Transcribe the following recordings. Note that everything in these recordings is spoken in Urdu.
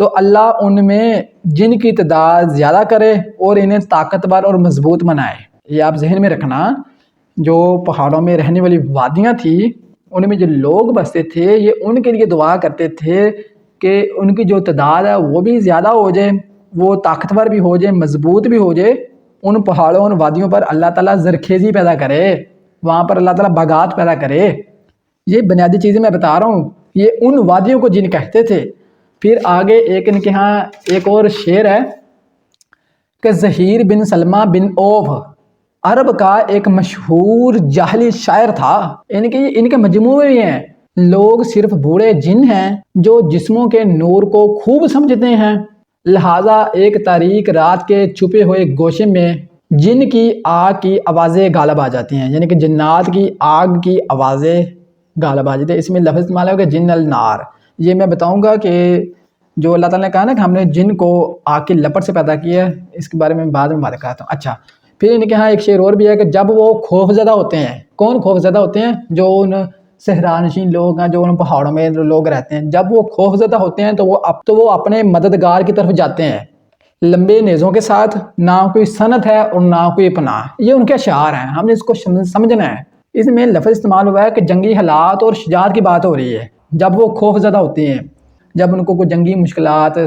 تو اللہ ان میں جن کی تعداد زیادہ کرے اور انہیں طاقتور اور مضبوط بنائے۔ یہ آپ ذہن میں رکھنا، جو پہاڑوں میں رہنے والی وادیاں تھیں ان میں جو لوگ بستے تھے یہ ان کے لیے دعا کرتے تھے کہ ان کی جو تعداد ہے وہ بھی زیادہ ہو جائے، وہ طاقتور بھی ہو جائے، مضبوط بھی ہو جائے۔ ان پہاڑوں ان وادیوں پر اللہ تعالیٰ زرخیزی پیدا کرے، وہاں پر اللہ تعالیٰ باغات پیدا کرے۔ یہ بنیادی چیزیں میں بتا رہا ہوں، یہ ان وادیوں کو جن کہتے تھے۔ پھر آگے ایک ان کے ہاں ایک اور شعر ہے کہ زہیر بن سلمہ بن اوف عرب کا ایک مشہور جاہلی شاعر تھا۔ ان کے مجموعے ہیں، لوگ صرف بوڑھے جن ہیں جو جسموں کے نور کو خوب سمجھتے ہیں، لہٰذا ایک تاریک رات کے چھپے ہوئے گوشے میں جن کی آگ کی آوازیں غالب آ جاتی ہیں، یعنی کہ جنات کی آگ کی آوازیں غالب آ جاتی ہیں۔ اس میں لفظ استعمال ہوگا جن النار۔ یہ میں بتاؤں گا کہ جو اللہ تعالیٰ نے کہا نا کہ ہم نے جن کو آگ کی لپٹ سے پیدا کیا ہے، اس کے بارے میں بعد میں بات کرتا ہوں۔ اچھا، پھر ان کے ہاں ایک شعر اور بھی ہے کہ جب وہ خوف زدہ ہوتے ہیں، کون خوف زدہ ہوتے ہیں؟ جو ان صحرانشین لوگ ہیں، جو ان پہاڑوں میں لوگ رہتے ہیں، جب وہ خوف زدہ ہوتے ہیں تو وہ اپنے مددگار کی طرف جاتے ہیں لمبے نیزوں کے ساتھ، نہ کوئی سند ہے اور نہ کوئی پناہ۔ یہ ان کے اشعار ہیں، ہم نے اس کو سمجھنا ہے۔ اس میں لفظ استعمال ہوا ہے کہ جنگی حالات اور شجاعت کی بات ہو رہی ہے۔ جب وہ خوف زدہ ہوتے ہیں، جب ان کو کوئی جنگی مشکلات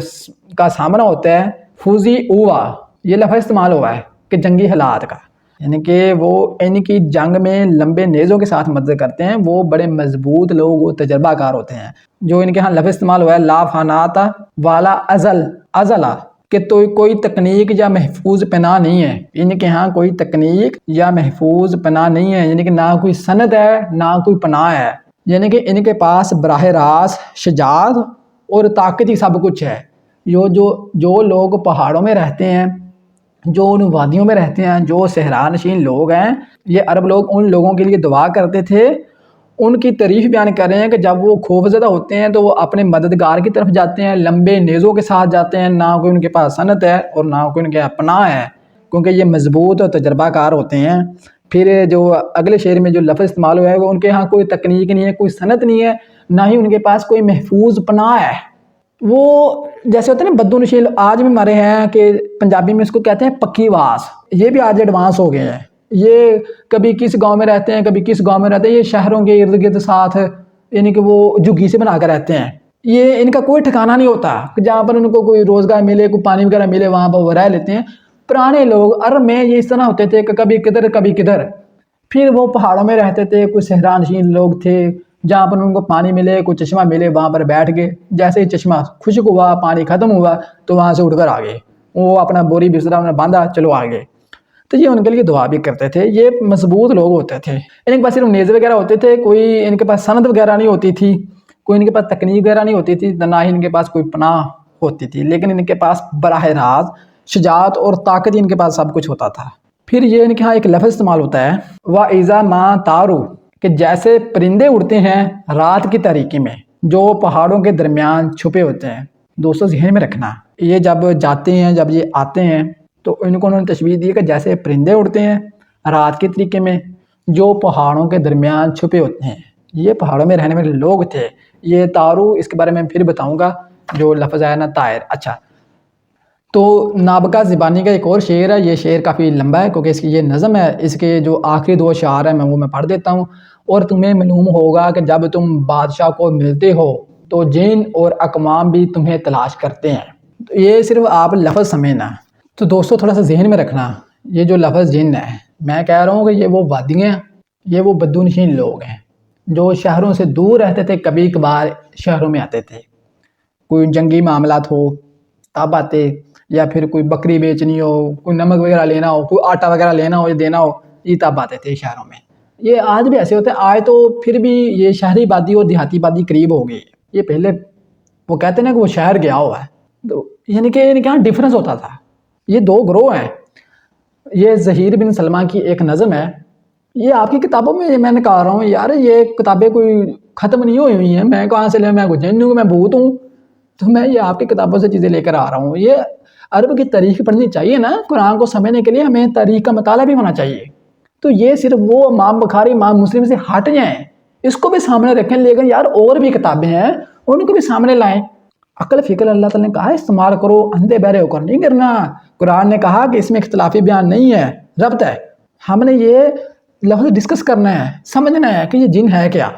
کا سامنا ہوتا ہے، فوزی اوہ، یہ لفظ استعمال ہوا ہے کہ جنگی حالات کا، یعنی کہ وہ ان کی جنگ میں لمبے نیزوں کے ساتھ مدد کرتے ہیں، وہ بڑے مضبوط لوگ، وہ تجربہ کار ہوتے ہیں۔ جو ان کے ہاں لفظ استعمال ہوا ہے لا فاناتا والا ازلا، کہ تو کوئی تکنیک یا محفوظ پناہ نہیں ہے۔ ان کے ہاں کوئی تکنیک یا محفوظ پناہ نہیں ہے، یعنی کہ نہ کوئی سند ہے نہ کوئی پناہ ہے، یعنی کہ ان کے پاس براہ راست شجاعت اور طاقت ہی سب کچھ ہے۔ جو لوگ پہاڑوں میں رہتے ہیں، جو ان وادیوں میں رہتے ہیں، جو صحرانشین لوگ ہیں، یہ عرب لوگ ان لوگوں کے لیے دعا کرتے تھے، ان کی تعریف بیان کر رہے ہیں کہ جب وہ خوف زدہ ہوتے ہیں تو وہ اپنے مددگار کی طرف جاتے ہیں، لمبے نیزوں کے ساتھ جاتے ہیں، نہ کوئی ان کے پاس سند ہے اور نہ کوئی ان کے پناہ ہے، کیونکہ یہ مضبوط اور تجربہ کار ہوتے ہیں۔ پھر جو اگلے شعر میں جو لفظ استعمال ہوا ہے وہ ان کے ہاں کوئی تکنیک نہیں ہے، کوئی صنعت نہیں ہے، نہ ہی ان کے پاس کوئی محفوظ پناہ ہے۔ وہ جیسے ہوتے ہیں نا بدو نشیل، آج بھی ہمارے ہیں کہ پنجابی میں اس کو کہتے ہیں پکی واس، یہ بھی آج ایڈوانس ہو گئے ہیں۔ یہ کبھی کس گاؤں میں رہتے ہیں، کبھی کس گاؤں میں رہتے ہیں، یہ شہروں کے ارد گرد ساتھ یعنی کہ وہ جھگی سے بنا کر رہتے ہیں۔ یہ ان کا کوئی ٹھکانہ نہیں ہوتا کہ جہاں پر ان کو کوئی روزگار ملے، کوئی پانی وغیرہ ملے، وہاں پر وہ رہ لیتے ہیں۔ پرانے لوگ عرب میں یہ اس طرح ہوتے تھے کہ کبھی کدھر کبھی کدھر، پھر وہ پہاڑوں میں رہتے تھے، کوئی صحرانشین لوگ تھے، جہاں پر ان کو پانی ملے، کوئی چشمہ ملے، وہاں پر بیٹھ گئے، جیسے ہی چشمہ خشک ہوا، پانی ختم ہوا تو وہاں سے اٹھ کر آ گئے، وہ اپنا بوری بستر انہیں باندھا، چلو آ گئے۔ تو یہ ان کے لیے دعا بھی کرتے تھے، یہ مضبوط لوگ ہوتے تھے۔ ان کے پاس صرف نیزے وغیرہ ہوتے تھے، کوئی ان کے پاس سند وغیرہ نہیں ہوتی تھی، کوئی ان کے پاس تکنیک وغیرہ نہیں ہوتی تھی، نہ ہی ان کے پاس کوئی پناہ ہوتی تھی، لیکن ان کے پاس براہ راست شجاعت اور طاقت ہی ان کے پاس سب کچھ ہوتا تھا۔ پھر یہ ان کے ہاں ایک لفظ استعمال ہوتا ہے وَإِذَا مَا تَارُوا، کہ جیسے پرندے اڑتے ہیں رات کی تاریکی میں، جو پہاڑوں کے درمیان چھپے ہوتے ہیں۔ دوستو ذہن میں رکھنا، یہ جب جاتے ہیں، جب یہ آتے ہیں تو ان کو انہوں نے تشبیہ دی کہ جیسے پرندے اڑتے ہیں رات کے طریقے میں، جو پہاڑوں کے درمیان چھپے ہوتے ہیں۔ یہ پہاڑوں میں رہنے والے لوگ تھے۔ یہ تارو، اس کے بارے میں پھر بتاؤں گا، جو لفظ آیا نا طائر۔ اچھا، تو نابغہ زبانی کا ایک اور شعر ہے، یہ شعر کافی لمبا ہے کیونکہ اس کی یہ نظم ہے، اس کے جو آخری دو اشعار ہیں میں پڑھ دیتا ہوں۔ اور تمہیں معلوم ہوگا کہ جب تم بادشاہ کو ملتے ہو تو جن اور اقوام بھی تمہیں تلاش کرتے ہیں۔ تو یہ صرف آپ لفظ سمجھنا۔ تو دوستو تھوڑا سا ذہن میں رکھنا، یہ جو لفظ جن ہے، میں کہہ رہا ہوں کہ یہ وہ وادیاں ہیں، یہ وہ بدو نشین لوگ ہیں جو شہروں سے دور رہتے تھے، کبھی کبھار شہروں میں آتے تھے، کوئی جنگی معاملات ہو تب آتے، یا پھر کوئی بکری بیچنی ہو، کوئی نمک وغیرہ لینا ہو، کوئی آٹا وغیرہ لینا ہو یا دینا ہو، یہ تب آتے تھے شہروں میں۔ یہ آج بھی ایسے ہوتے ہیں، آج تو پھر بھی یہ شہری بادی اور دیہاتی بادی قریب ہو گئی۔ یہ پہلے وہ کہتے ہیں نا کہ وہ شہر گیا ہوا ہے، تو یعنی کہ ان کے یہاں ڈفرینس ہوتا تھا۔ یہ دو گروہ ہیں۔ یہ زہیر بن سلمہ کی ایک نظم ہے، یہ آپ کی کتابوں میں نے کہا رہا ہوں یار، یہ کتابیں کوئی ختم نہیں ہوئی ہیں، میں کہاں سے لے، میں کوئی جن ہوں، میں بھوت ہوں، تو میں یہ آپ کی کتابوں سے چیزیں لے کر آ رہا ہوں۔ یہ عرب کی تاریخ پڑھنی چاہیے نا، قرآن کو سمجھنے کے لیے ہمیں تاریخ کا مطالعہ بھی ہونا چاہیے۔ تو یہ صرف وہ امام بخاری، امام مسلم سے ہٹ جائیں، اس کو بھی سامنے رکھیں، لیکن یار اور بھی کتابیں ہیں ان کو بھی سامنے لائیں۔ عقل فکر اللہ تعالیٰ نے کہا استعمال کرو، اندھے بہرے ہو کر نہیں کرنا۔ قرآن نے کہا کہ اس میں اختلافی بیان نہیں ہے، ربط ہے۔ ہم نے یہ لفظ ڈسکس کرنا ہے، سمجھنا ہے کہ یہ جن ہے کیا۔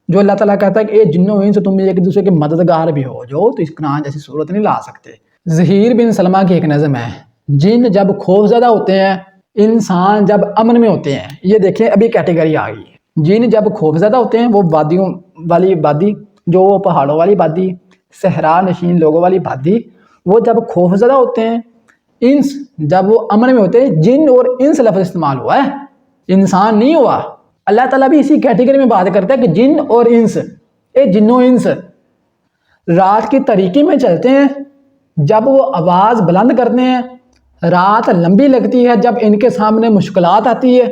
جو اللہ تعالیٰ کہتا ہے کہ اے جنوں انس تم ایک دوسرے کے مددگار بھی ہو جو، تو اس قرآن جیسی صورت نہیں لا سکتے۔ زہیر بن سلمہ کی ایک نظم ہے، جن جب خوف زدہ ہوتے ہیں، انسان جب امن میں ہوتے ہیں۔ یہ دیکھیں ابھی کیٹیگری آ گئی ہے۔ جن جب خوف زدہ ہوتے ہیں، وہ وادیوں والی وادی، جو پہاڑوں والی وادی، صحرا نشین لوگوں والی وادی، وہ جب خوف زدہ ہوتے ہیں۔ انس جب وہ امن میں ہوتے ہیں۔ جن اور انس لفظ استعمال ہوا ہے، انسان نہیں ہوا۔ اللہ تعالیٰ بھی اسی کیٹیگری میں بات کرتا ہے کہ جن اور انس، اے جنوں انس رات کی تاریکی میں چلتے ہیں، جب وہ آواز بلند کرتے ہیں، رات لمبی لگتی ہے، جب ان کے سامنے مشکلات آتی ہے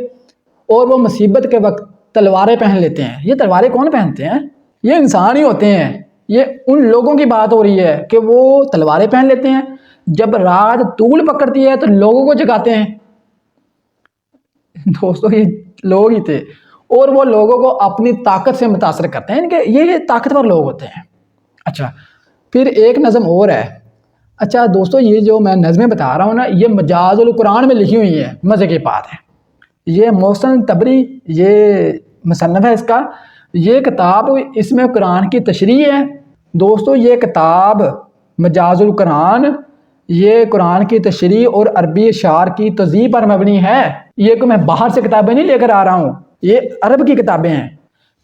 اور وہ مصیبت کے وقت تلواریں پہن لیتے ہیں۔ یہ تلواریں کون پہنتے ہیں؟ یہ انسان ہی ہوتے ہیں۔ یہ ان لوگوں کی بات ہو رہی ہے کہ وہ تلواریں پہن لیتے ہیں، جب رات طول پکڑتی ہے تو لوگوں کو جگاتے ہیں۔ دوستو یہ لوگ ہی تھے، اور وہ لوگوں کو اپنی طاقت سے متاثر کرتے ہیں، کہ یہ طاقتور لوگ ہوتے ہیں۔ اچھا پھر ایک نظم اور ہے۔ اچھا دوستو یہ جو میں نظمیں بتا رہا ہوں نا، یہ مجاز القرآن میں لکھی ہوئی ہے، مزے کی بات ہے۔ یہ محسن تبری، یہ مصنف ہے اس کا، یہ کتاب، اس میں قرآن کی تشریح ہے۔ دوستو یہ کتاب مجاز القرآن، یہ قرآن کی تشریح اور عربی اشعار کی توضیح پر مبنی ہے۔ یہ کہ میں باہر سے کتابیں نہیں لے کر آ رہا ہوں، یہ عرب کی کتابیں ہیں۔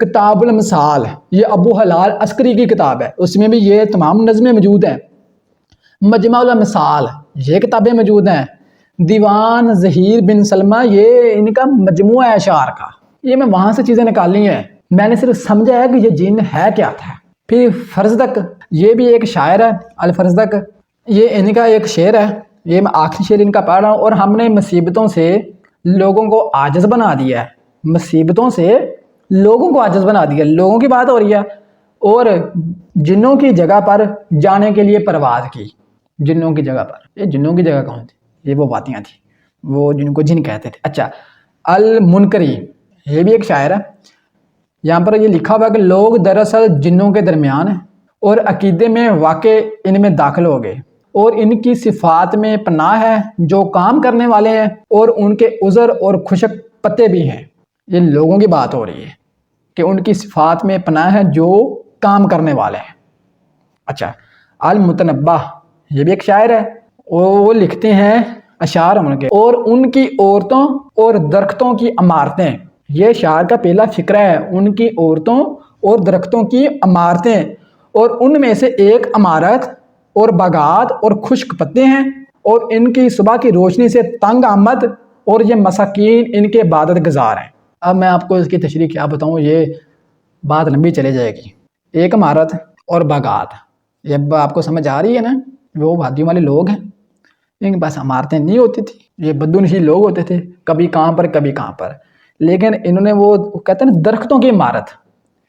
کتاب المثال، یہ ابو حلال عسکری کی کتاب ہے، اس میں بھی یہ تمام نظمیں موجود ہیں۔ مجمع المثال، یہ کتابیں موجود ہیں۔ دیوان زہیر بن سلمہ، یہ ان کا مجموعہ ہے اشعار کا۔ یہ میں وہاں سے چیزیں نکالی ہیں، میں نے صرف سمجھا ہے کہ یہ جن ہے کیا تھا۔ پھر فرزدق، یہ بھی ایک شاعر ہے، الفرزدق، یہ ان کا ایک شعر ہے۔ یہ میں آخری شعر ان کا پڑھ رہا ہوں۔ اور ہم نے مصیبتوں سے لوگوں کو عاجز بنا دیا ہے، مصیبتوں سے لوگوں کو عاجز بنا دیا، لوگوں کی بات ہو رہی ہے۔ اور جنوں کی جگہ پر جانے کے لیے پرواز کی، جنوں کی جگہ پر۔ یہ جنوں کی جگہ کون تھی؟ یہ وہ وادیاں تھیں، وہ جن کو جن کہتے تھے۔ اچھا المنکری، یہ بھی ایک شاعر ہے۔ یہاں پر یہ لکھا ہوا ہے کہ لوگ دراصل جنوں کے درمیان ہیں اور عقیدے میں واقع ان میں داخل ہو گئے، اور ان کی صفات میں پناہ ہے جو کام کرنے والے ہیں، اور ان کے عذر اور خشک پتے بھی ہیں۔ یہ لوگوں کی بات ہو رہی ہے کہ ان کی صفات میں پناہ ہے جو کام کرنے والے ہیں۔ اچھا المتنبہ، یہ بھی ایک شاعر ہے، وہ لکھتے ہیں اشعار ان کے، اور ان کی عورتوں اور درختوں کی عمارتیں۔ یہ شاعر کا پہلا فقرہ ہے، ان کی عورتوں اور درختوں کی عمارتیں، اور ان میں سے ایک عمارت اور باغات اور خشک پتے ہیں، اور ان کی صبح کی روشنی سے تنگ آمد، اور یہ مساکین ان کے عبادت گزار ہیں۔ اب میں آپ کو اس کی تشریح کیا بتاؤں، یہ بات لمبی چلے جائے گی۔ ایک عمارت اور باغات، یہ آپ کو سمجھ آ رہی ہے نا؟ وہ وادیوں والے لوگ ہیں، ان کے پاس عمارتیں نہیں ہوتی تھی، یہ بدونشی لوگ ہوتے تھے، کبھی کہاں پر کبھی کہاں پر۔ لیکن انہوں نے وہ کہتے ہیں نا درختوں کی عمارت،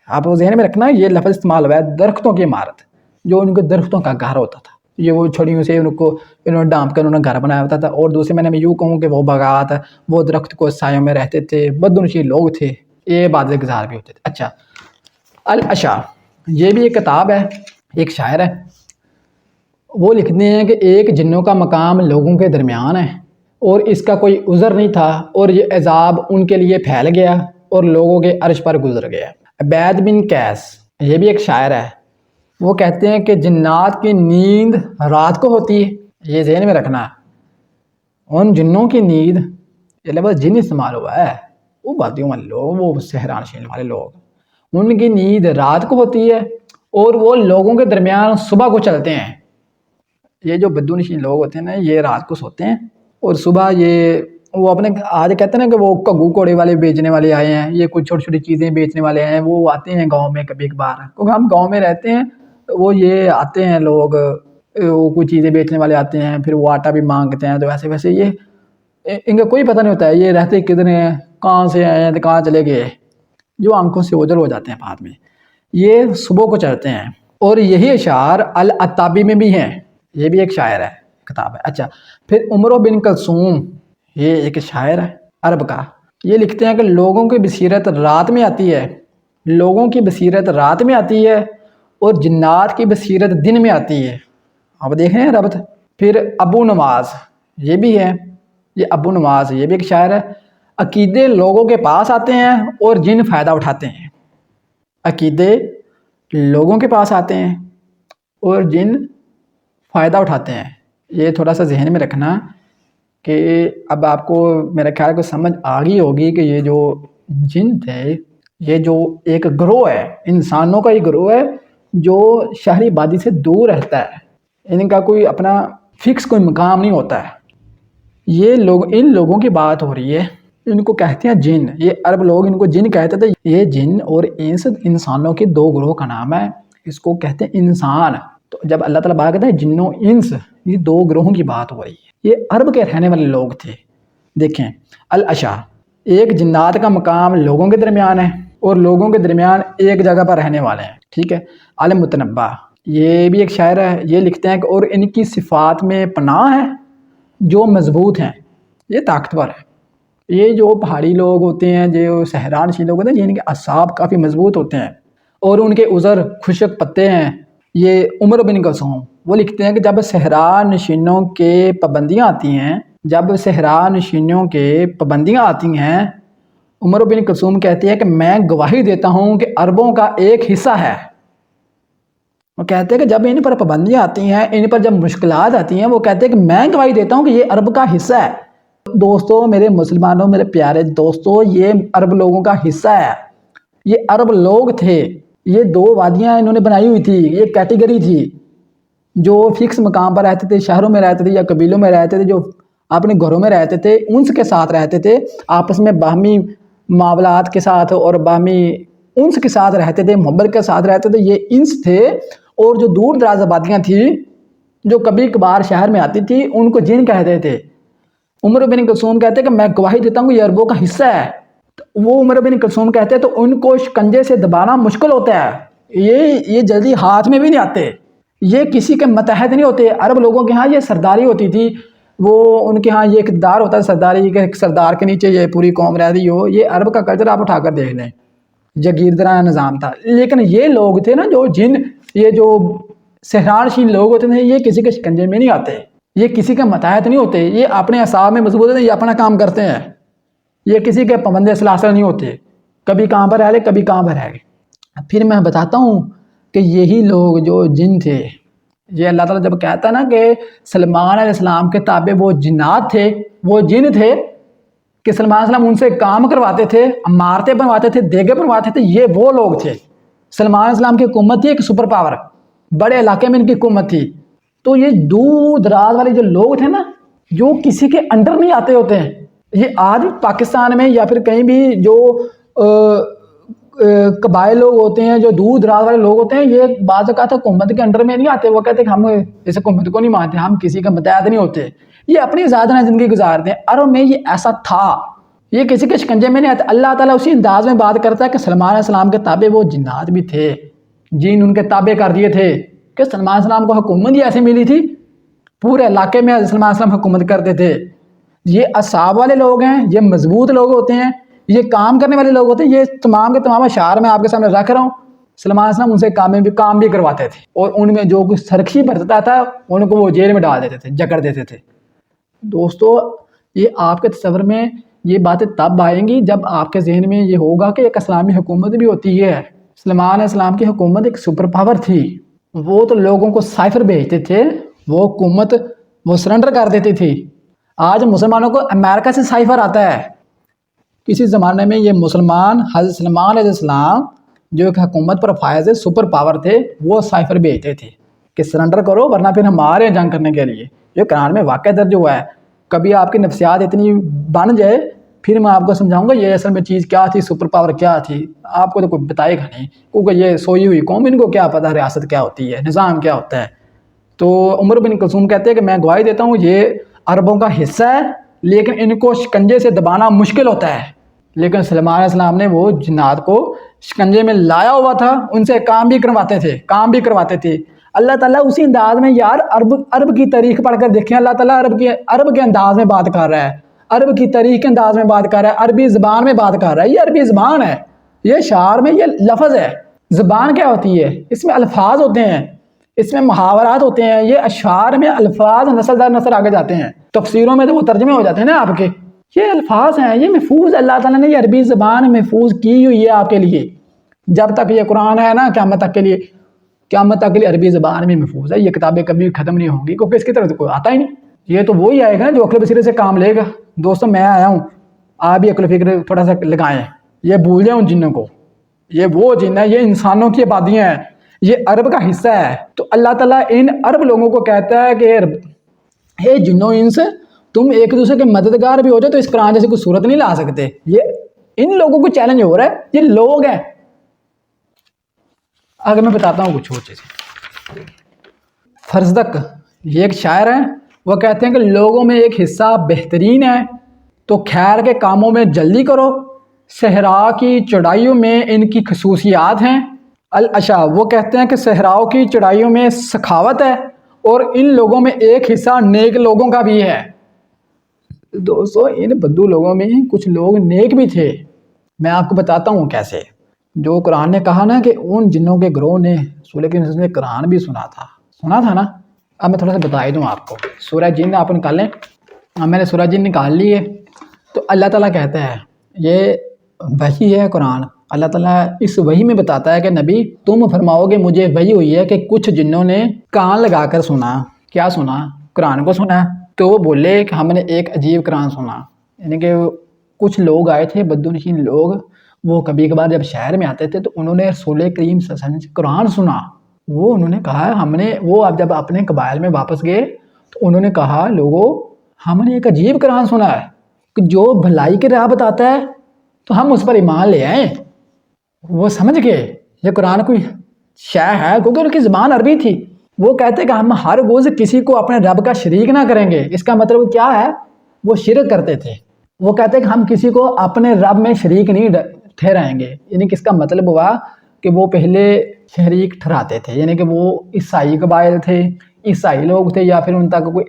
آپ ذہن میں رکھنا یہ لفظ استعمال ہوا ہے، درختوں کی عمارت، جو ان کے درختوں کا گھر ہوتا تھا۔ یہ وہ چھڑیوں سے انہوں نے ڈانپ کر انہوں نے گھر بنایا ہوتا تھا۔ اور دوسرے میں یوں کہوں کہ وہ باغات، وہ درخت کو سایوں میں رہتے تھے، بدونشی لوگ تھے، یہ عبادت گزار بھی ہوتے تھے۔ اچھا الاشعار، یہ بھی ایک کتاب ہے، ایک شاعر ہے، وہ لکھتے ہیں کہ ایک جنوں کا مقام لوگوں کے درمیان ہے، اور اس کا کوئی عذر نہیں تھا، اور یہ عذاب ان کے لیے پھیل گیا اور لوگوں کے عرش پر گزر گیا۔ عبید بن قیس، یہ بھی ایک شاعر ہے، وہ کہتے ہیں کہ جنات کی نیند رات کو ہوتی ہے، یہ ذہن میں رکھنا ہے۔ ان جنوں کی نیند، یہ لفظ جن استعمال ہوا ہے، وہ وادیوں والے لوگ، وہ صحرا نشین والے لوگ، ان کی نیند رات کو ہوتی ہے، اور وہ لوگوں کے درمیان صبح کو چلتے ہیں۔ یہ جو بدونشین لوگ ہوتے ہیں نا، یہ رات کو سوتے ہیں، اور صبح یہ وہ اپنے آج کہتے ہیں نا کہ وہ کگو کوڑے والے بیچنے والے آئے ہیں، یہ کچھ چھوٹی چھوٹی چیزیں بیچنے والے ہیں، وہ آتے ہیں گاؤں میں کبھی کبھار، کیونکہ ہم گاؤں میں رہتے ہیں، وہ یہ آتے ہیں لوگ، وہ کچھ چیزیں بیچنے والے آتے ہیں، پھر وہ آٹا بھی مانگتے ہیں، تو ویسے ویسے یہ ان کا کوئی پتہ نہیں ہوتا ہے یہ رہتے کدھر ہیں، کہاں سے آئے ہیں، کہاں چلے گئے، جو آنکھوں سے اوجھل ہو جاتے ہیں بعد میں۔ یہ صبح کو چلتے ہیں، اور یہی اشعار العتابی میں بھی ہیں، یہ بھی ایک شاعر ہے، کتاب ہے۔ اچھا پھر عمرو بن کلثوم، یہ ایک شاعر ہے عرب کا، یہ لکھتے ہیں کہ لوگوں کی بصیرت رات میں آتی ہے، لوگوں کی بصیرت رات میں آتی ہے، اور جنات کی بصیرت دن میں آتی ہے۔ آپ دیکھ رہے ہیں ربط۔ پھر ابو نواز یہ بھی ہے، یہ ابو نواز یہ بھی ایک شاعر ہے۔ عقیدے لوگوں کے پاس آتے ہیں اور جن فائدہ اٹھاتے ہیں۔ عقیدے لوگوں کے پاس آتے ہیں اور جن فائدہ اٹھاتے ہیں۔ یہ تھوڑا سا ذہن میں رکھنا کہ اب آپ کو میرا خیال کو سمجھ آ گئی ہوگی کہ یہ جو جن تھے یہ جو ایک گروہ ہے، انسانوں کا یہ گروہ ہے جو شہری آبادی سے دور رہتا ہے، ان کا کوئی اپنا فکس کوئی مقام نہیں ہوتا ہے۔ یہ لوگ، ان لوگوں کی بات ہو رہی ہے، ان کو کہتے ہیں جن۔ یہ عرب لوگ ان کو جن کہتے تھے۔ یہ جن اور انس انسانوں کے دو گروہ کا نام ہے، اس کو کہتے ہیں انسان۔ تو جب اللہ تعالیٰ بات کرتا ہے جن و انس، یہ دو گروہوں کی بات ہو رہی ہے۔ یہ عرب کے رہنے والے لوگ تھے۔ دیکھیں العشا، ایک جنات کا مقام لوگوں کے درمیان ہے اور لوگوں کے درمیان ایک جگہ پر رہنے والے ہیں، ٹھیک ہے۔ المتنبع یہ بھی ایک شاعر ہے، یہ لکھتے ہیں کہ اور ان کی صفات میں پناہ ہے جو مضبوط ہیں، یہ طاقتور ہے۔ یہ جو پہاڑی لوگ ہوتے ہیں، جو صحرا نشین لوگ ہوتے ہیں، ان کے اعصاب کافی مضبوط ہوتے ہیں اور ان کے عذر خشک پتے ہیں۔ یہ عمر بن کلثوم وہ لکھتے ہیں کہ جب صحرا نشینوں کے پابندیاں آتی ہیں، جب صحرا نشینوں کے پابندیاں آتی ہیں، عمر بن کلثوم کہتے ہیں کہ میں گواہی دیتا ہوں کہ عربوں کا ایک حصہ ہے۔ وہ کہتے ہیں کہ جب ان پر پابندیاں آتی ہیں، ان پر جب مشکلات آتی ہیں، وہ کہتے ہیں کہ میں گواہی دیتا ہوں کہ یہ عرب کا حصہ ہے۔ دوستو، میرے مسلمانوں، میرے پیارے دوستو، یہ عرب لوگوں کا حصہ ہے۔ یہ عرب لوگ تھے، یہ دو وادیاں انہوں نے بنائی ہوئی تھی، یہ کیٹیگری تھی۔ جو فکس مقام پر رہتے تھے، شہروں میں رہتے تھے یا قبیلوں میں رہتے تھے، جو اپنے گھروں میں رہتے تھے، انس کے ساتھ رہتے تھے، آپس میں باہمی معاملات کے ساتھ اور باہمی انس کے ساتھ رہتے تھے، محبت کے ساتھ رہتے تھے، یہ انس تھے۔ اور جو دور دراز آبادیاں تھیں جو کبھی کبھار شہر میں آتی تھی، ان کو جن کہتے تھے۔ عمر بن کلثوم کہتے ہیں کہ میں گواہی دیتا ہوں کہ یہ عربوں کا حصہ ہے۔ وہ عمر بن کلثوم کہتے ہیں تو ان کو شکنجے سے دبانا مشکل ہوتا ہے، یہ جلدی ہاتھ میں بھی نہیں آتے، یہ کسی کے متحد نہیں ہوتے۔ عرب لوگوں کے ہاں یہ سرداری ہوتی تھی، وہ ان کے ہاں یہ اقتدار ہوتا ہے سرداری کے، سردار کے نیچے یہ پوری قوم رہتی ہو۔ یہ عرب کا کلچر آپ اٹھا کر دیکھ لیں، جگیردارانہ نظام تھا۔ لیکن یہ لوگ تھے نا جو جن، یہ جو صحرانشین لوگ ہوتے ہیں، یہ کسی کے شکنجے میں نہیں آتے، یہ کسی کے متحد نہیں ہوتے، یہ اپنے اعصاب میں مضبوط ہوتے ہیں، یہ اپنا کام کرتے ہیں، یہ کسی کے پابند سلاسل نہیں ہوتے، کبھی کہاں پر رہ لے کبھی کہاں پر رہ گئے۔ پھر میں بتاتا ہوں کہ یہی لوگ جو جن تھے، یہ اللہ تعالیٰ جب کہتا نا کہ سلمان علیہ السلام کے تابع وہ جنات تھے، وہ جن تھے کہ سلمان علیہ السلام ان سے کام کرواتے تھے، عمارتیں بنواتے تھے، دیگیں بنواتے تھے، یہ وہ لوگ تھے۔ سلمان علیہ السلام کی حکومت تھی ایک سپر پاور، بڑے علاقے میں ان کی حکومت تھی۔ تو یہ دور دراز والے جو لوگ تھے نا، جو کسی کے انڈر نہیں آتے ہوتے ہیں، یہ آج پاکستان میں یا پھر کہیں بھی جو قبائل لوگ ہوتے ہیں، جو دور دراز والے لوگ ہوتے ہیں، یہ بعض اوقات حکومت کے انڈر میں نہیں آتے۔ وہ کہتے ہیں کہ ہم اس حکومت کو نہیں مانتے، ہم کسی کا متحد نہیں ہوتے، یہ اپنی ذاتنا زندگی گزارتے ہیں۔ عرب میں یہ ایسا تھا، یہ کسی کے شکنجے میں نہیں آتے۔ اللہ تعالیٰ اسی انداز میں بات کرتا ہے کہ سلمان علیہ السلام کے تابع وہ جنات بھی تھے، جن ان کے تابع کر دیے تھے کہ سلمان علیہ السلام کو حکومت ہی ایسی ملی تھی، پورے علاقے میں سلمان علیہ السلام حکومت کرتے تھے۔ یہ اصحاب والے لوگ ہیں، یہ مضبوط لوگ ہوتے ہیں، یہ کام کرنے والے لوگ ہوتے ہیں۔ یہ تمام کے تمام اشعار میں آپ کے سامنے رکھ رہا ہوں۔ سلمان علیہ السلام ان سے کام بھی کرواتے تھے، اور ان میں جو کچھ سرکشی برتتا تھا ان کو وہ جیل میں ڈال دیتے تھے، جکڑ دیتے تھے۔ دوستو، یہ آپ کے تصور میں یہ باتیں تب آئیں گی جب آپ کے ذہن میں یہ ہوگا کہ ایک اسلامی حکومت بھی ہوتی ہے۔ سلمان علیہ السلام کی حکومت ایک سپر پاور تھی، وہ تو لوگوں کو سائفر بھیجتے تھے، وہ حکومت وہ سرنڈر کر دیتی تھی۔ آج مسلمانوں کو امریکہ سے سائفر آتا ہے۔ کسی زمانے میں یہ مسلمان حضرت سلمان علیہ السلام جو ایک حکومت پر فائز سپر پاور تھے، وہ سائفر بھیجتے تھے کہ سرنڈر کرو ورنہ پھر ہم آ رہے ہیں جنگ کرنے کے لیے۔ جو قرآن میں واقعہ درج ہوا ہے، کبھی آپ کی نفسیات اتنی بن جائے پھر میں آپ کو سمجھاؤں گا یہ اصل میں چیز کیا تھی، سپر پاور کیا تھی۔ آپ کو تو کوئی بتائے گا نہیں، کیونکہ یہ سوئی ہوئی قوم، ان کو کیا پتہ ریاست کیا ہوتی ہے، نظام کیا ہوتا ہے۔ تو عمر بن کلثوم کہتے ہیں کہ میں گواہی دیتا ہوں یہ عربوں کا حصہ ہے، لیکن ان کو شکنجے سے دبانا مشکل ہوتا ہے۔ لیکن سلمان علیہ السلام نے وہ جنات کو شکنجے میں لایا ہوا تھا، ان سے کام بھی کرواتے تھے۔ اللہ تعالیٰ اسی انداز میں یار عرب کی تاریخ پڑھ کر دیکھیں، اللہ تعالیٰ عرب کے انداز میں بات کر رہا ہے، عرب کی تاریخ کے انداز میں بات کر رہا ہے، عربی زبان میں بات کر رہا ہے۔ یہ عربی زبان ہے، یہ شعر میں یہ لفظ ہے، زبان کیا ہوتی ہے؟ اس میں الفاظ ہوتے ہیں، اس میں محاورات ہوتے ہیں، یہ اشعار میں الفاظ نسل در نسل آگے جاتے ہیں، تفسیروں میں تو وہ ترجمے ہو جاتے ہیں نا آپ کے. یہ الفاظ ہیں، یہ محفوظ اللہ تعالیٰ نے یہ عربی زبان محفوظ کی ہوئی ہے آپ کے لیے. جب تک یہ قرآن ہے نا قیامت تک کے لیے عربی زبان میں محفوظ ہے. یہ کتابیں کبھی ختم نہیں ہوں گی کیونکہ اس کی طرف کوئی آتا ہی نہیں. یہ تو وہی آئے گا نا جو عقل بصیرت سے کام لے گا. دوستوں میں آیا ہوں، آپ بھی عقل و فکر تھوڑا سا لگائیں. یہ بھول جائیں ان جنوں کو، یہ وہ جن ہے، یہ انسانوں کی آبادیاں ہیں، یہ عرب کا حصہ ہے. تو اللہ تعالیٰ ان عرب لوگوں کو کہتا ہے کہ اے جنوں انس، تم ایک دوسرے کے مددگار بھی ہو جاؤ تو اس قرآن جیسی کوئی صورت نہیں لا سکتے. یہ ان لوگوں کو چیلنج ہو رہا ہے، یہ لوگ ہیں. اگر میں بتاتا ہوں کچھ اور چیزیں. فرزدق یہ ایک شاعر ہیں، وہ کہتے ہیں کہ لوگوں میں ایک حصہ بہترین ہے تو خیر کے کاموں میں جلدی کرو، صحرا کی چڑھائیوں میں ان کی خصوصیات ہیں. الاشا وہ کہتے ہیں کہ صحراؤں کی چڑھائیوں میں سخاوت ہے اور ان لوگوں میں ایک حصہ نیک لوگوں کا بھی ہے. دوستو ان بدو لوگوں میں کچھ لوگ نیک بھی تھے. میں آپ کو بتاتا ہوں کیسے. جو قرآن نے کہا نا کہ ان جنوں کے گروہ نے سورہ کے نے قرآن بھی سنا تھا نا. اب میں تھوڑا سا بتا دوں آپ کو. سورہ جن آپ نکالیں، میں نے سورہ جن نکال لی ہے. تو اللہ تعالیٰ کہتا ہے، یہ وحی ہے قرآن. اللہ تعالیٰ اس وحی میں بتاتا ہے کہ نبی تم فرماؤ گے مجھے وحی ہوئی ہے کہ کچھ جنوں نے کان لگا کر سنا. کیا سنا؟ قرآن کو سنا. تو وہ بولے کہ ہم نے ایک عجیب قرآن سنا. یعنی کہ کچھ لوگ آئے تھے بدو نشین لوگ، وہ کبھی کبھار جب شہر میں آتے تھے تو انہوں نے رسول کریم صلی اللہ علیہ وسلم سے قرآن سنا. وہ انہوں نے کہا وہ اب جب اپنے قبائل میں واپس گئے تو انہوں نے کہا لوگوں ہم نے ایک عجیب قرآن سنا ہے کہ جو بھلائی کی راہ بتاتا ہے تو ہم اس پر ایمان لے آئیں. وہ سمجھ گئے یہ قرآن کوئی شے ہے کیونکہ ان کی زبان عربی تھی. وہ کہتے کہ ہم ہر روز کسی کو اپنے رب کا شریک نہ کریں گے. اس کا مطلب کیا ہے؟ وہ شرک کرتے تھے. وہ کہتے کہ ہم کسی کو اپنے رب میں شریک نہیں ٹھہرائیں گے. یعنی کہ اس کا مطلب ہوا کہ وہ پہلے شریک ٹھہراتے تھے. یعنی کہ وہ عیسائی قبائل تھے، عیسائی لوگ تھے، یا پھر ان تک کوئی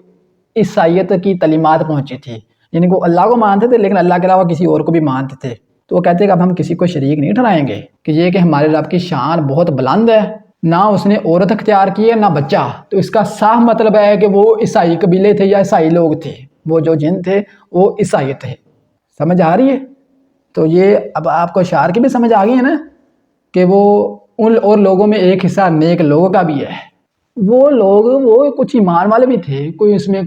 عیسائیت کی تعلیمات پہنچی تھی. یعنی کہ وہ اللہ کو مانتے تھے لیکن اللہ کے علاوہ کسی اور کو بھی مانتے تھے. تو وہ کہتے کہ اب ہم کسی کو شریک نہیں ٹھہرائیں گے. کہ یہ کہ ہمارے رب کی شان بہت بلند ہے، نہ اس نے عورت اختیار کی ہے نہ بچہ. تو اس کا صاف مطلب ہے کہ وہ عیسائی قبیلے تھے یا عیسائی لوگ تھے. وہ جو جن تھے وہ عیسائی تھے. سمجھ آ رہی ہے؟ تو یہ اب آپ کو اشعار کی بھی سمجھ آ گئی ہے نا کہ وہ ان اور لوگوں میں ایک حصہ نیک لوگوں کا بھی ہے. وہ لوگ وہ کچھ ایمان والے بھی تھے. کوئی اس میں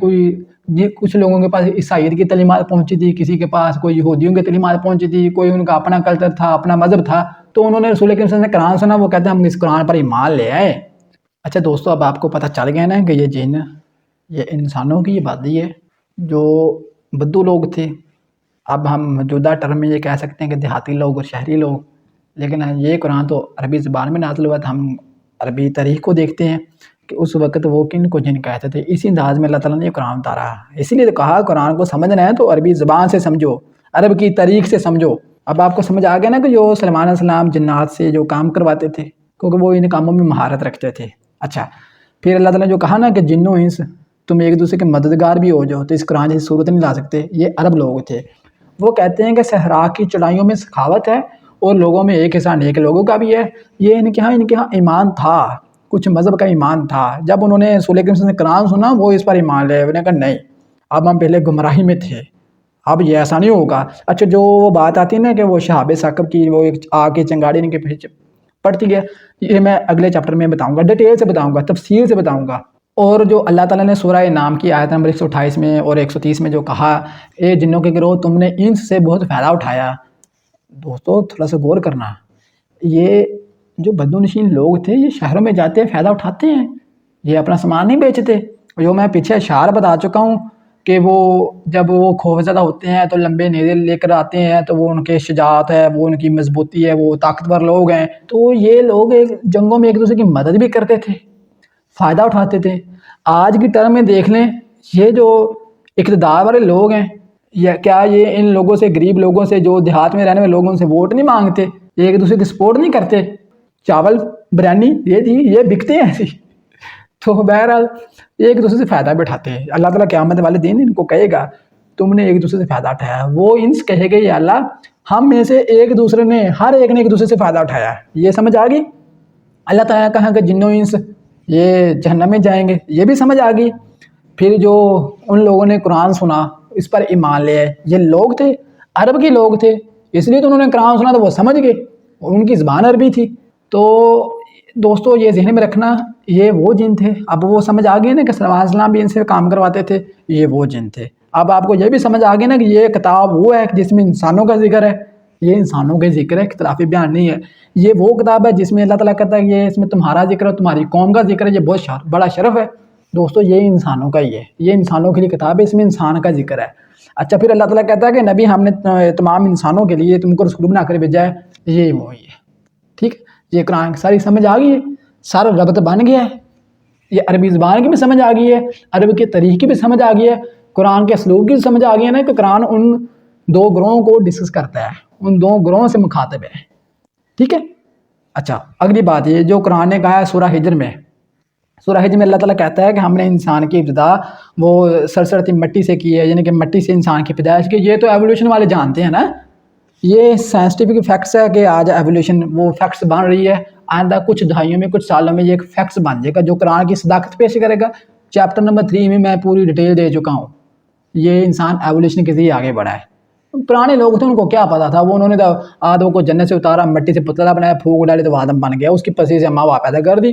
کچھ لوگوں کے پاس عیسائیت کی تعلیمات پہنچی تھی، کسی کے پاس کوئی یہودیوں کی تعلیمات پہنچی تھی، کوئی ان کا اپنا کلچر تھا، اپنا مذہب تھا. تو انہوں نے رسول کریم صلی اللہ علیہ وسلم نے قرآن سنا. وہ کہتے ہیں ہم اس قرآن پر ایمان لے آئے. اچھا دوستو اب آپ کو پتہ چل گیا نا کہ یہ جن یہ انسانوں کی آبادی ہے جو بدو لوگ تھے. اب ہم موجودہ ٹرم میں یہ کہہ سکتے ہیں کہ دیہاتی لوگ اور شہری لوگ. لیکن یہ قرآن تو عربی زبان میں نازل ہوا تھا. ہم عربی تاریخ کو دیکھتے ہیں کہ اس وقت وہ کن کو جن کہتے تھے. اسی انداز میں اللہ تعالیٰ نے یہ قرآن اتارا. اسی لیے کہا قرآن کو سمجھنا ہے تو عربی زبان سے سمجھو، عرب کی تاریخ سے سمجھو. اب آپ کو سمجھ آ گیا نا کہ جو سلیمان علیہ السلام جنات سے جو کام کرواتے تھے کیونکہ وہ ان کاموں میں مہارت رکھتے تھے. اچھا پھر اللہ تعالیٰ نے جو کہا نا کہ جنوں انس تم ایک دوسرے کے مددگار بھی ہو جاؤ تو اس قرآن جیسی صورت نہیں لا سکتے. یہ عرب لوگ تھے. وہ کہتے ہیں کہ صحرا کی چڑھائیوں میں سخاوت ہے اور لوگوں میں ایک حصہ نیک لوگوں کا بھی ہے. یہ ان کے ہاں ایمان تھا، کچھ مذہب کا ایمان تھا. جب انہوں نے رسول کریم صلی اللہ علیہ وسلم نے قرآن سنا وہ اس پر ایمان لے. انہوں نے کہا نہیں اب ہم پہلے گمراہی میں تھے، اب یہ ایسا نہیں ہوگا. اچھا جو وہ بات آتی ہے نا کہ وہ شہاب ثاقب کی وہ ایک آگ کی چنگاڑی ان کے پیچھے پڑتی ہے، یہ میں اگلے چیپٹر میں بتاؤں گا، ڈیٹیل سے بتاؤں گا، تفصیل سے بتاؤں گا. اور جو اللہ تعالیٰ نے سورہ نام کی آیت نمبر 128 میں اور 130 میں جو کہا اے جنوں کے گروہ تم نے انس سے بہت فائدہ اٹھایا. دوستو تھوڑا سا غور کرنا. یہ جو بدو نشین لوگ تھے یہ شہروں میں جاتے ہیں فائدہ اٹھاتے ہیں، یہ اپنا سامان نہیں بیچتے. جو میں پیچھے اشعار بتا چکا ہوں کہ وہ جب وہ خوف زدہ ہوتے ہیں تو لمبے نیزے لے کر آتے ہیں تو وہ ان کے شجاعت ہے، وہ ان کی مضبوطی ہے، وہ طاقتور لوگ ہیں. تو یہ لوگ جنگوں میں ایک دوسرے کی مدد بھی کرتے تھے، فائدہ اٹھاتے تھے. آج کی ٹرم میں دیکھ لیں یہ جو اقتدار والے لوگ ہیں یا کیا یہ ان لوگوں سے، غریب لوگوں سے، جو دیہات میں رہنے والے لوگوں سے ووٹ نہیں مانگتے، ایک دوسرے کی سپورٹ نہیں کرتے. چاول بریانی یہ بکتے ہیں ایسی. تو بہرحال ایک دوسرے سے فائدہ بھی اٹھاتے ہیں. اللہ تعالیٰ قیامت والے دن ان کو کہے گا تم نے ایک دوسرے سے فائدہ اٹھایا. وہ انس کہے گا یا اللہ ہم میں سے ایک دوسرے نے، ہر ایک نے ایک دوسرے سے فائدہ اٹھایا. یہ سمجھ آ گئی؟ اللہ تعالیٰ نے کہا کہ جن و انس یہ جہنم میں جائیں گے، یہ بھی سمجھ آ گئی۔ پھر جو ان لوگوں نے قرآن سنا اس پر ایمان لے آئے، یہ لوگ تھے عرب کے لوگ تھے، اس لیے تو انہوں نے قرآن سنا تو وہ سمجھ گئے، ان کی زبان عربی تھی۔ تو دوستو یہ ذہن میں رکھنا، یہ وہ جن تھے۔ اب وہ سمجھ آ گئے نا کہ سلیمان علیہ السلام بھی ان سے کام کرواتے تھے، یہ وہ جن تھے۔ اب آپ کو یہ بھی سمجھ آ گیا نا کہ یہ کتاب وہ ہے جس میں انسانوں کا ذکر ہے، یہ انسانوں کا ذکر ہے، اختلافی بیان نہیں ہے۔ یہ وہ کتاب ہے جس میں اللہ تعالیٰ کہتا ہے کہ یہ اس میں تمہارا ذکر ہے، تمہاری قوم کا ذکر ہے، یہ بہت بڑا شرف ہے۔ دوستو یہ انسانوں کا ہی ہے، یہ انسانوں کے لیے کتاب ہے، اس میں انسان کا ذکر ہے۔ اچھا پھر اللہ تعالیٰ کہتا ہے کہ نبی ہم نے تمام انسانوں کے لیے تم کو رسول بنا کر بھیجا ہے، یہ وہی ہے۔ ٹھیک ہے، یہ قرآن کی ساری سمجھ آ گئی ہے، سارا ربط بن گیا ہے۔ یہ عربی زبان کی بھی سمجھ آ گئی ہے، عربی کے طریقے کی بھی سمجھ آ گئی ہے، قرآن کے اسلوب کی بھی سمجھ آ گئی ہے نا کہ قرآن ان دو گروہوں کو ڈسکس کرتا ہے، ان دو گروہوں سے مخاطب ہے۔ ٹھیک ہے، اچھا اگلی بات یہ جو قرآن نے کہا ہے سورہ ہجر میں، سورہ ہجر میں اللہ تعالیٰ کہتا ہے کہ ہم نے انسان کی ابتدا وہ سرسرتی مٹی سے کی ہے، یعنی کہ مٹی سے انسان کی پیدائش کی۔ یہ تو ایولیوشن والے جانتے ہیں نا، یہ سائنسٹیفک فیکٹس ہے کہ آج ایولیوشن وہ فیکٹس بن رہی ہے، آئندہ کچھ دہائیوں میں کچھ سالوں میں یہ ایک فیکٹس بن جائے گا جو قرآن کی صداقت پیش کرے گا۔ چیپٹر نمبر 3 میں میں پوری ڈیٹیل دے چکا ہوں، یہ انسان ایولیوشن کے ذریعے آگے بڑھا ہے۔ پرانے لوگ تھے ان کو کیا پتا تھا، وہ انہوں نے تو آدم کو جنت سے اتارا، مٹی سے پتلا بنایا، پھونک ڈالی تو وہ آدم بن گیا، اس کی پسی سے اماں وہ پیدا کر دی،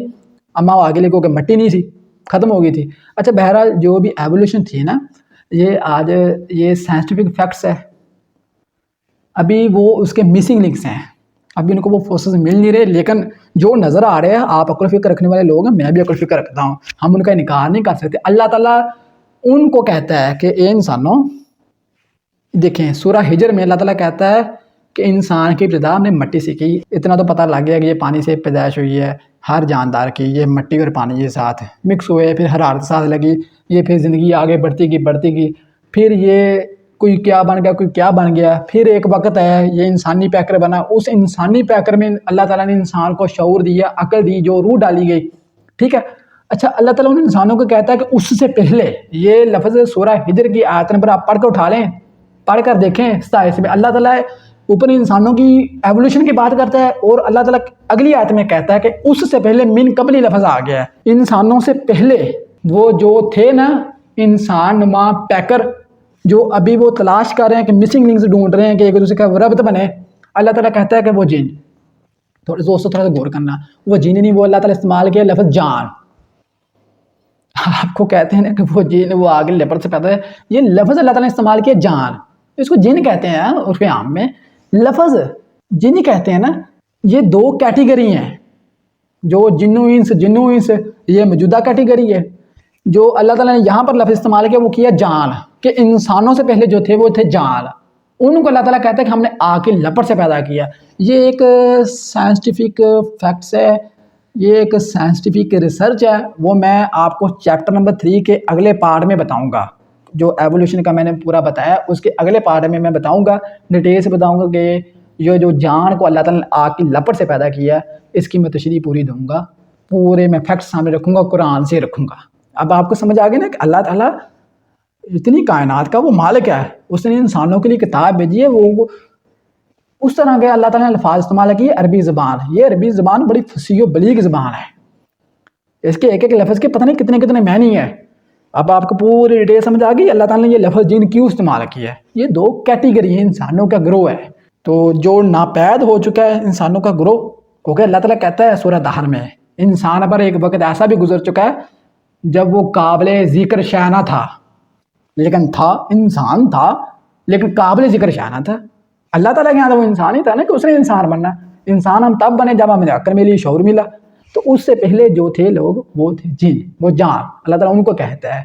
اماں وہ آگے لے کہ مٹی نہیں تھی، ختم ہو گئی تھی۔ اچھا بہرحال جو بھی ایولیوشن تھی نا، یہ آج یہ سائنسٹیفک فیکٹس ہے، ابھی وہ اس کے مسنگ لنکس ہیں، ابھی ان کو وہ فورسز مل نہیں رہے، لیکن جو نظر آ رہے ہیں، آپ عقل و فکر رکھنے والے لوگ ہیں، میں بھی عقل و فکر رکھتا ہوں، ہم ان کا انکار نہیں کر سکتے۔ اللہ تعالیٰ ان کو کہتا ہے کہ اے انسانوں، دیکھیں سورہ ہجر میں اللہ تعالیٰ کہتا ہے کہ انسان کی ابتدا ہم نے مٹی سے کی۔ اتنا تو پتہ لگ گیا کہ یہ پانی سے پیدائش ہوئی ہے، ہر جاندار کی یہ مٹی اور پانی کے ساتھ مکس ہوئے، پھر حرارت ساتھ لگی، یہ پھر زندگی آگے بڑھتی گئی، پھر یہ کوئی کیا بن گیا، کوئی کیا بن گیا، پھر ایک وقت ہے یہ انسانی پیکر بنا۔ اس انسانی پیکر میں اللہ تعالیٰ نے انسان کو شعور دیا، عقل دی، جو روح ڈالی گئی۔ ٹھیک ہے، اچھا اللہ تعالیٰ ان انسانوں کو کہتا ہے کہ اس سے پہلے، یہ لفظ سورہ ہجر کی آیت نمبر آپ پڑھ کے اٹھا لیں، پڑھ کر دیکھیں، 27 میں اللہ تعالیٰ اوپر انسانوں کی ایولیوشن کی بات کرتا ہے، اور اللہ تعالیٰ اگلی آیت میں کہتا ہے کہ اس سے پہلے من قبلی لفظ آ گیا ہے، انسانوں سے پہلے وہ جو تھے نا انسان نما پیکر، جو ابھی وہ تلاش کر رہے ہیں کہ مسنگ لنکس ڈھونڈ رہے ہیں کہ ایک دوسرے کا ربط بنے، اللہ تعالیٰ کہتا ہے کہ وہ جن، دوستو تھوڑا سا غور کرنا، وہ جن نہیں، وہ اللہ تعالیٰ استعمال کیا لفظ جان۔ آپ کو کہتے ہیں نا کہ وہ جن وہ آگے لیپر سے پیدا ہے، یہ لفظ اللہ تعالیٰ نے استعمال کیا جان، اس کو جن کہتے ہیں عرف عام میں، لفظ جن کہتے ہیں نا۔ یہ دو کیٹیگری ہیں، جو جن و انس یہ موجودہ کیٹیگری ہے، جو اللہ تعالیٰ نے یہاں پر لفظ استعمال کیا وہ کیا جان، کہ انسانوں سے پہلے جو تھے وہ تھے جان، ان کو اللہ تعالیٰ کہتا ہے کہ ہم نے آگ کی لپٹ سے پیدا کیا۔ یہ ایک سائنسٹیفک فیکٹس ہے، یہ ایک سائنسٹیفک ریسرچ ہے، وہ میں آپ کو چیپٹر نمبر 3 کے اگلے پارٹ میں بتاؤں گا۔ جو ایولیوشن کا میں نے پورا بتایا اس کے اگلے پارٹ میں بتاؤں گا، ڈیٹیل سے بتاؤں گا کہ یہ جو جان کو اللہ تعالیٰ نے آگ کی لپٹ سے پیدا کیا، اس کی میں تشریح پوری دوں گا، پورے میں فیکٹس سامنے رکھوں گا، قرآن سے رکھوں گا۔ اب آپ کو سمجھ آ گیا نا کہ اللہ تعالیٰ اتنی کائنات کا وہ مالک ہے، اس نے انسانوں کے لیے کتاب بھیجی ہے، وہ اس طرح کے اللہ تعالیٰ نے الفاظ استعمال کیے۔ عربی زبان، یہ عربی زبان بڑی فصیح و بلیغ زبان ہے، اس کے ایک ایک لفظ کے پتہ نہیں کتنے کتنے معنی ہے۔ اب آپ کو پوری ڈیٹیل سمجھ آ گئی، اللہ تعالیٰ نے یہ لفظ جن کیوں استعمال کیا ہے۔ یہ دو کیٹیگری ہیں، انسانوں کا گروہ ہے، تو جو ناپید ہو چکا ہے انسانوں کا گروہ، کیونکہ اللہ تعالیٰ کہتا ہے سورہ دہر میں انسان پر ایک وقت ایسا بھی گزر چکا ہے جب وہ قابل ذکر شے نہ تھا، لیکن تھا، انسان تھا لیکن قابل ذکر شے نہ تھا۔ اللہ تعالیٰ کے یہاں تو وہ انسان ہی تھا نا، کہ اس نے انسان بننا، انسان ہم تب بنے جب ہمیں عقل ملی، شعور ملا۔ تو اس سے پہلے جو تھے لوگ وہ تھے جن، وہ جان، اللہ تعالیٰ ان کو کہتا ہے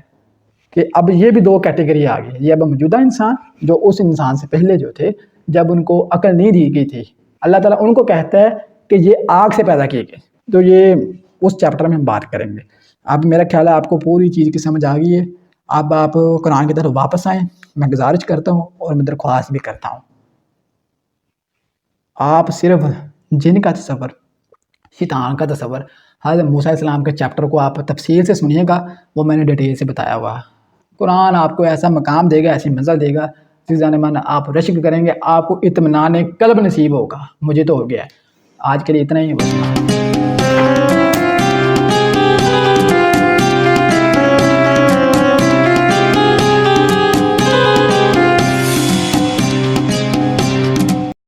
کہ اب یہ بھی دو کیٹیگری آ گئی، یہ اب موجودہ انسان جو اس انسان سے پہلے جو تھے جب ان کو عقل نہیں دی گئی تھی، اللہ تعالیٰ ان کو کہتا ہے کہ یہ آگ سے پیدا کیے گئے۔ تو یہ اس چیپٹر میں ہم بات کریں گے۔ اب میرا خیال ہے آپ کو پوری چیز کی سمجھ آ گئی ہے، اب آپ قرآن کی طرف واپس آئیں، میں گزارش کرتا ہوں اور میں درخواست بھی کرتا ہوں، آپ صرف جن کا تصور، شیطان کا تصور، حضرت موسیٰ علیہ السلام کے چیپٹر کو آپ تفصیل سے سنیے گا، وہ میں نے ڈیٹیل سے بتایا ہوا۔ قرآن آپ کو ایسا مقام دے گا، ایسی منزل دے گا، عزیزان من آپ رشک کریں گے، آپ کو اطمینان قلب نصیب ہوگا۔ مجھے تو ہو گیا ہے۔ آج کے لیے اتنا ہی،